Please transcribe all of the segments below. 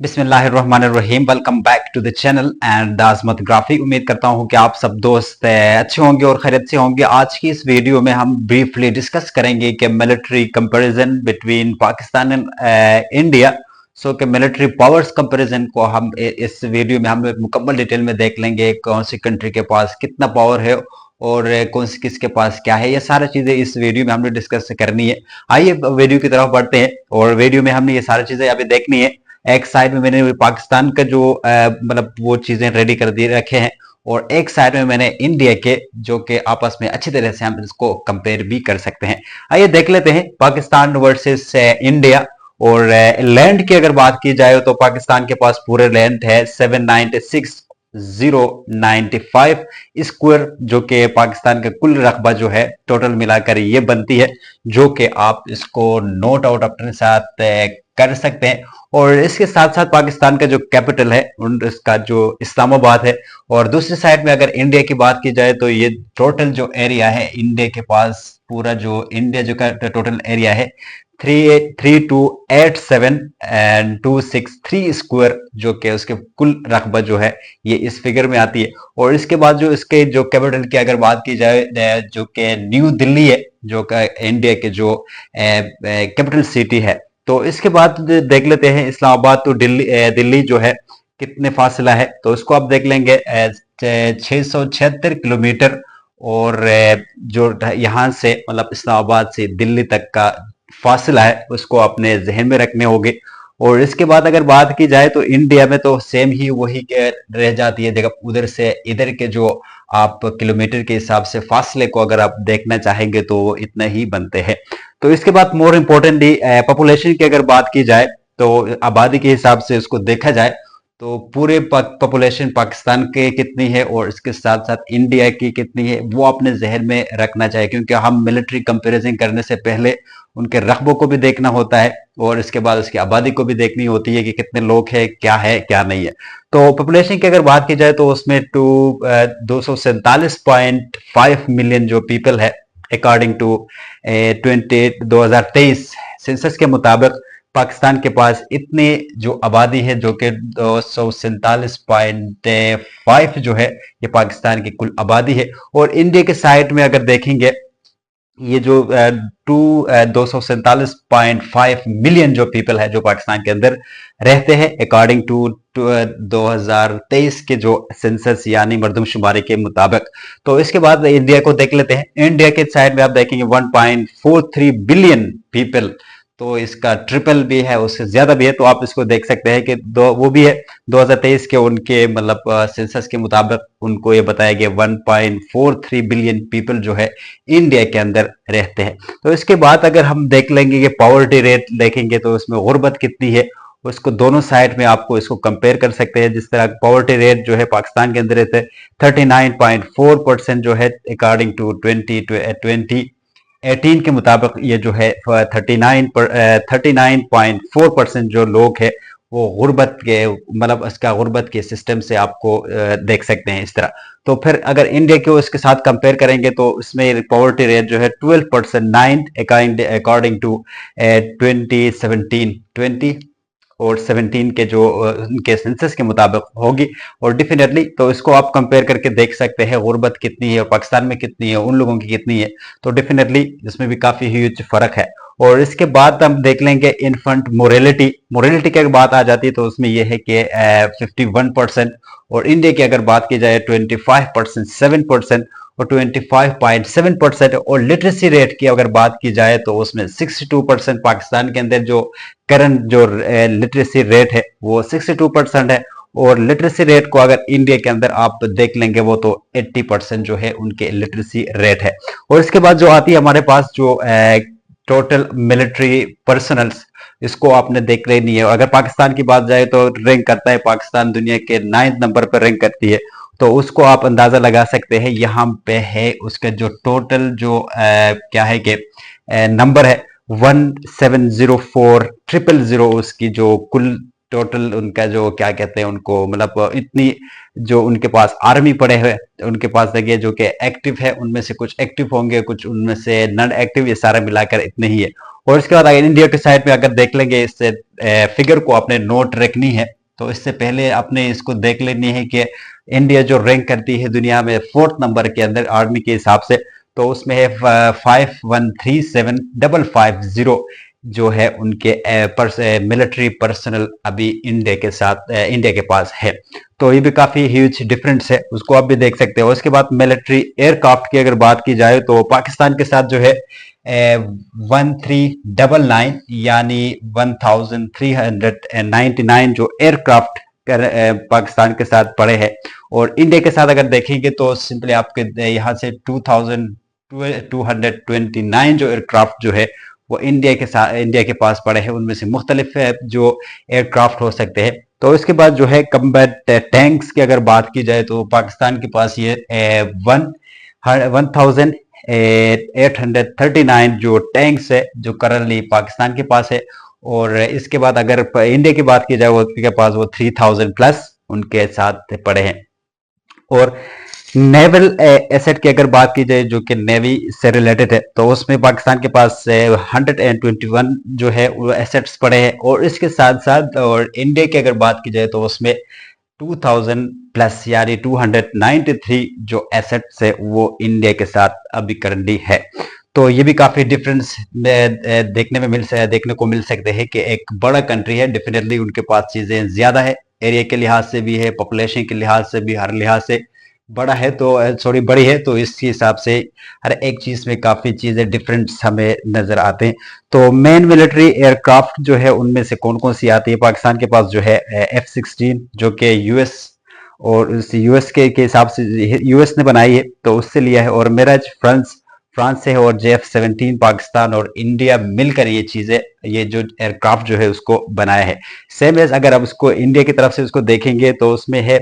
बिस्मिल्लाहिर्रहमानिर्रहीम। Welcome back to the channel and दासमत ग्राफी। उम्मीद करता हूं कि आप सब दोस्त अच्छे होंगे और खैरियत से होंगे। आज की इस वीडियो में हम ब्रीफली डिस्कस करेंगे कि military comparison between Pakistan and India. So कि मिलिट्री पावर्स कंपैरिजन को हम इस वीडियो में हम मुकम्मल डिटेल में देख लेंगे। कौन सी कंट्री के पास कितना पावर है और कौन सी किसके पास क्या है, ये सारी चीजें इस वीडियो में हमने डिस्कस करनी है। आइए वीडियो की तरफ बढ़ते हैं और वीडियो में हमने ये सारी चीजें अभी देखनी है। एक साइड में मैंने पाकिस्तान का जो मतलब वो चीजें रेडी कर दिए रखे हैं और एक साइड में मैंने इंडिया के, जो कि आपस में अच्छी तरह से हम इसको कंपेयर भी कर सकते हैं। आइए देख लेते हैं पाकिस्तान वर्सेस इंडिया। और लैंड की अगर बात की जाए तो पाकिस्तान के पास पूरे लैंड है 796,095 स्क्वायर, जो कि पाकिस्तान का कुल रकबा जो है टोटल मिलाकर ये बनती है, जो कि आप इसको नोट आउट अपने साथ कर सकते हैं। और इसके साथ साथ पाकिस्तान का जो कैपिटल है इसका जो इस्लामाबाद है। और दूसरी साइड में अगर इंडिया की बात की जाए तो ये टोटल जो एरिया है इंडिया के पास, पूरा जो इंडिया जो का टोटल एरिया है 3,287,263 स्क्वायर, जो कि उसके कुल रकबा जो है ये इस फिगर में आती है। और इसके बाद जो इसके जो कैपिटल की अगर बात की जाए जो कि न्यू दिल्ली है, जो कि इंडिया के जो कैपिटल सिटी है। तो इसके बाद देख लेते हैं इस्लामाबाद तो दिल्ली जो है कितने फासला है, तो उसको आप देख लेंगे 676 किलोमीटर। और जो यहाँ से मतलब इस्लामाबाद से दिल्ली तक का फासला है उसको अपने जहन में रखने होंगे। और इसके बाद अगर बात की जाए तो इंडिया में तो सेम ही वही रह जाती है जगह, उधर से इधर के जो आप किलोमीटर के हिसाब से फासले को अगर आप देखना चाहेंगे तो वो इतना ही बनते हैं। तो इसके बाद मोर इम्पोर्टेंटली पॉपुलेशन की अगर बात की जाए तो आबादी के हिसाब से उसको देखा जाए तो पूरे पॉपुलेशन पाकिस्तान के कितनी है और इसके साथ साथ इंडिया की कितनी है वो अपने जहन में रखना चाहिए, क्योंकि हम मिलिट्री कंपैरिजन करने से पहले उनके रकबों को भी देखना होता है और इसके बाद उसकी आबादी को भी देखनी होती है कि कितने लोग हैं क्या नहीं है। तो पॉपुलेशन की अगर बात की जाए तो उसमें 247.5 मिलियन जो पीपल है अकॉर्डिंग टू 2023 सेंसस के मुताबिक पाकिस्तान के पास इतने जो आबादी है, जो कि 247.5 जो है ये पाकिस्तान की कुल आबादी है। और इंडिया के साइड में अगर देखेंगे ये जो 247.5 मिलियन जो पीपल है जो पाकिस्तान के अंदर रहते हैं अकॉर्डिंग टू 2023 के जो सेंसस यानी मरदमशुमारी के मुताबिक। तो इसके बाद इंडिया को देख लेते हैं। इंडिया के साइड में आप देखेंगे 1.43 बिलियन पीपल, तो इसका ट्रिपल भी है, उससे ज्यादा भी है। तो आप इसको देख सकते हैं कि वो भी है 2023 के उनके मतलब सेंसस के मुताबिक उनको ये बताया गया 1.43 बिलियन पीपल जो है इंडिया के अंदर रहते हैं। तो इसके बाद अगर हम देख लेंगे कि पॉवर्टी रेट देखेंगे तो उसमें गुर्बत कितनी है, उसको दोनों साइड में आपको इसको कंपेयर कर सकते हैं। जिस तरह पॉवर्टी रेट जो है पाकिस्तान के अंदर रहते हैं 39.4% जो है अकॉर्डिंग टू 2018 के मुताबिक, ये जो है 39.4% जो लोग है वो गुर्बत के मतलब इसका गुर्बत के सिस्टम से आपको देख सकते हैं इस तरह। तो फिर अगर इंडिया को इसके साथ कंपेयर करेंगे तो इसमें पॉवर्टी रेट जो है 12%, अकॉर्डिंग टू 2017 और 17 के जो उनके सेंसस के मुताबिक होगी। और डेफिनेटली तो इसको आप कंपेयर करके देख सकते हैं गुर्बत कितनी है और पाकिस्तान में कितनी है, उन लोगों की कितनी है। तो डेफिनेटली इसमें भी काफी ह्यूज फर्क है। और इसके बाद हम देख लेंगे इन्फेंट मोरेलिटी की अगर बात आ जाती है तो उसमें यह है कि 51%। और इंडिया की अगर बात की जाए 25%, 7% और 25.7%। और लिटरेसी रेट की अगर बात की जाए तो उसमें 62% पाकिस्तान के अंदर जो करंट जो लिटरेसी रेट है वो 62% है। और लिटरेसी रेट को अगर इंडिया के अंदर आप देख लेंगे वो तो 80% जो है उनके लिटरेसी रेट है। और इसके बाद जो आती है हमारे पास जो टोटल मिलिट्री पर्सनल्स, इसको आपने देख लेनी है। अगर पाकिस्तान की बात जाए तो रैंक करता है पाकिस्तान दुनिया के 9th नंबर पर रैंक करती है। तो उसको आप अंदाजा लगा सकते हैं यहाँ पे है उसका जो टोटल जो क्या है कि नंबर है 1704000, उसकी जो कुल टोटल उनका जो क्या कहते हैं उनको मतलब इतनी जो उनके पास आर्मी पड़े हुए उनके पास देखिए जो कि एक्टिव है, उनमें से कुछ एक्टिव होंगे कुछ उनमें से नॉन एक्टिव, ये सारा मिलाकर इतने ही है। और इसके बाद अगर इंडिया के साइड में अगर देख लेंगे, इस फिगर को आपने नोट रखनी है। तो इससे पहले आपने इसको देख लेनी है कि इंडिया जो रैंक करती है दुनिया में 4th नंबर के अंदर आर्मी के हिसाब से, तो उसमें है 5137,550 जो है उनके मिलिट्री पर्सनल अभी इंडिया के साथ इंडिया के पास है। तो ये भी काफी ह्यूज डिफरेंस है, उसको आप भी देख सकते हो। उसके बाद मिलिट्री एयरक्राफ्ट की अगर बात की जाए तो पाकिस्तान के साथ जो है 1399 यानी 1399 जो एयरक्राफ्ट पाकिस्तान के साथ पड़े हैं। और इंडिया के साथ अगर देखेंगे तो सिंपली आपके यहाँ से 2229 जो एयरक्राफ्ट जो है वो इंडिया के पास पड़े हैं। उनमें से मुख्तलिफ जो एयरक्राफ्ट हो सकते हैं। तो इसके बाद जो है कम्बैट टैंक्स की अगर बात की जाए तो पाकिस्तान के पास ये 1839 जो टैंक्स है जो करंटली पाकिस्तान के पास है। और इसके बाद अगर इंडिया की बात की जाए वो उनके पास वो 3000 प्लस उनके साथ पड़े हैं। और नेवल एसेट की अगर बात की जाए जो कि नेवी से रिलेटेड है तो उसमें पाकिस्तान के पास 121 जो है वो एसेट्स पड़े हैं। और इसके साथ साथ और इंडिया की अगर बात की जाए तो उसमें 2000 प्लस यानी 293 जो एसेट्स है वो इंडिया के साथ अभी करंटली है। तो ये भी काफी डिफरेंस देखने को मिल सकते हैं कि एक बड़ा कंट्री है, डेफिनेटली उनके पास चीजें ज्यादा है, एरिया के लिहाज से भी है, पॉपुलेशन के लिहाज से भी, हर लिहाज से बड़ा है। तो सॉरी बड़ी है, तो इस हिसाब से हर एक चीज में काफी चीजें डिफरेंट हमें नजर आते हैं। तो मेन मिलिट्री एयरक्राफ्ट जो है उनमें से कौन कौन सी आती है? पाकिस्तान के पास जो है F-16 जो कि यूएस और उस यूएस के हिसाब से यूएस ने बनाई है तो उससे लिया है। और मिराज फ्रांस से है। और JF-17 पाकिस्तान और इंडिया मिलकर ये चीजें, ये जो एयरक्राफ्ट जो है उसको बनाया है। सेम एज अगर आप उसको इंडिया की तरफ से उसको देखेंगे तो उसमें है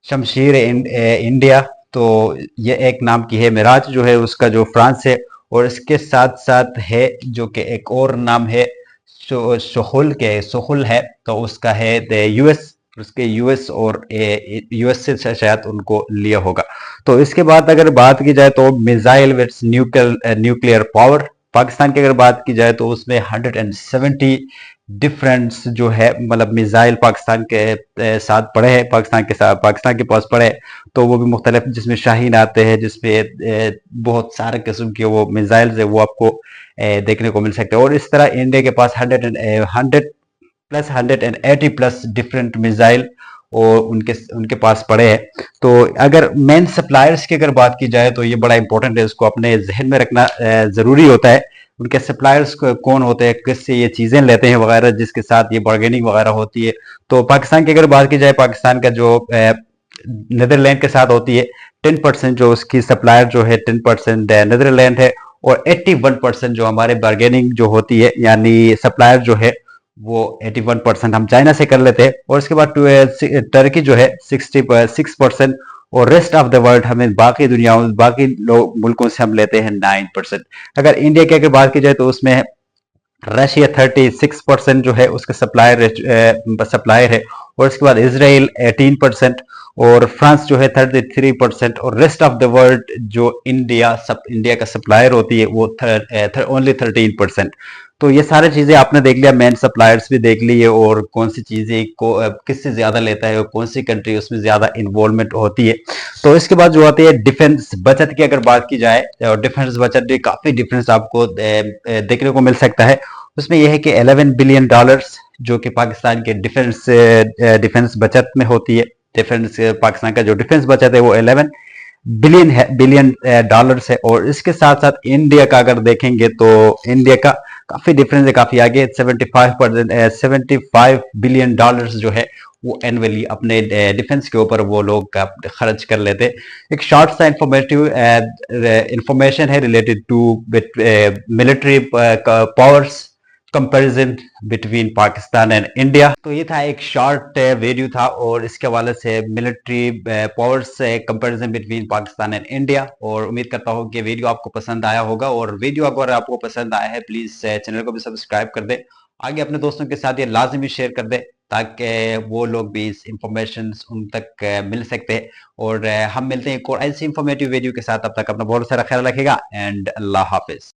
शमशीर इंडिया, तो ये एक नाम की है। मिराज जो है उसका जो फ्रांस है। और इसके साथ साथ है जो कि एक और नाम है सोहुल है, तो उसका है यूएस, उसके यूएस और यूएस से शायद उनको लिया होगा। तो इसके बाद अगर बात की जाए तो missile with nuclear power, Pakistan की अगर बात की जाए तो उसमें 170 डिफरेंस जो है मतलब मिसाइल पाकिस्तान के साथ पड़े हैं, पाकिस्तान के पास पड़े हैं। तो वो भी मुख्तलिफ, जिसमें शाहीन आते हैं, जिसमें बहुत सारे किस्म के वो मिसाइल्स है वो आपको देखने को मिल सकते हैं। और इस तरह इंडिया के पास 180 प्लस डिफरेंट मिसाइल और उनके पास पड़े हैं। तो अगर मेन सप्लायर्स की अगर बात की जाए तो ये बड़ा इंपॉर्टेंट है, इसको अपने जहन में रखना जरूरी होता है। उनके सप्लायर्स कौन होते हैं, किससे ये चीजें लेते हैं वगैरह, जिसके साथ ये बार्गेनिंग वगैरह होती है। तो पाकिस्तान की अगर बात की जाए, पाकिस्तान का जो नीदरलैंड के साथ होती है 10% जो उसकी सप्लायर जो है 10% नीदरलैंड है। और 81% जो हमारे बार्गेनिंग जो होती है यानी सप्लायर जो है वो 81% हम चाइना से कर लेते हैं। और इसके बाद टर्की जो है 66%। और रेस्ट ऑफ द वर्ल्ड हमें बाकी दुनिया बाकी मुल्कों से हम लेते हैं 9%। अगर इंडिया की अगर बात की जाए तो उसमें रशिया 36% जो है उसका सप्लायर है। और इसके बाद इसराइल 18% और फ्रांस जो है 33%। और रेस्ट ऑफ द वर्ल्ड जो इंडिया का सप्लायर होती है वो ओनली 13%। तो ये सारी चीजें आपने देख लिया, मेन सप्लायर्स भी देख लिए और कौन सी चीजें को किससे ज्यादा लेता है और कौन सी कंट्री उसमें ज्यादा इन्वॉल्वमेंट होती है। तो इसके बाद जो आती है डिफेंस बचत की अगर बात की जाए, और डिफेंस बचत भी काफी डिफरेंस आपको देखने को मिल सकता है। उसमें यह है कि $11 बिलियन जो कि पाकिस्तान के डिफेंस बचत में होती है। डिफेंस पाकिस्तान का जो डिफेंस बचत है वो 11 बिलियन डॉलर्स है। और इसके साथ साथ इंडिया का अगर देखेंगे तो इंडिया का काफी डिफरेंस है, काफी आगे 75 बिलियन डॉलर्स जो है वो एनुअली अपने डिफेंस के ऊपर वो लोग खर्च कर लेते। एक शॉर्ट सा इंफॉर्मेशन है related to military powers comparison between Pakistan and India. तो ये था एक शॉर्ट वीडियो था और इसके हवाले से मिलिट्री पावर्स से comparison between Pakistan and India. और उम्मीद करता हूँ कि वीडियो आपको पसंद आया होगा। और वीडियो अगर आपको पसंद आया है प्लीज चैनल को भी सब्सक्राइब कर दे, आगे अपने दोस्तों के साथ ये लाजमी शेयर कर दे ताकि वो लोग भी इस इंफॉर्मेशन उन तक मिल सकते हैं। और हम मिलते हैं एक और ऐसी इंफॉर्मेटिव वीडियो के साथ, तब तक अपना बहुत सारा ख्याल रखेगा एंड अल्लाह हाफिज।